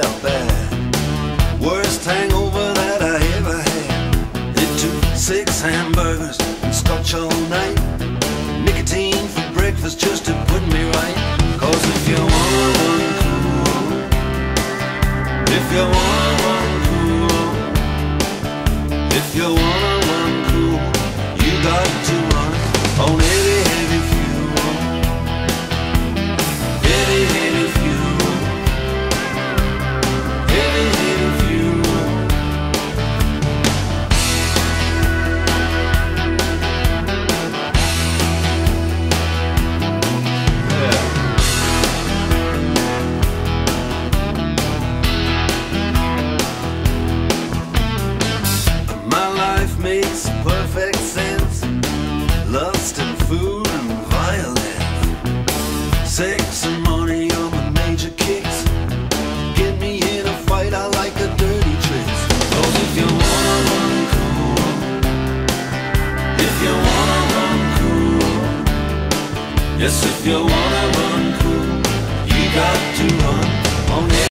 felt bad. Worst hangover that I ever had. It took 6 hamburgers and scotch all night, nicotine for breakfast just to put me right. Cause if you wanna run cool, if you wanna run cool, if you wanna run cool, you got to run on heavy, heavy fuel. Heavy, heavy fuel. Heavy, heavy fuel. Yeah. My life makes perfect sense. Lust and food and violence, sex and money are my major kicks. Get me in a fight, I like a dirty tricks. Cause if you wanna run cool, if you wanna run cool, yes, if you wanna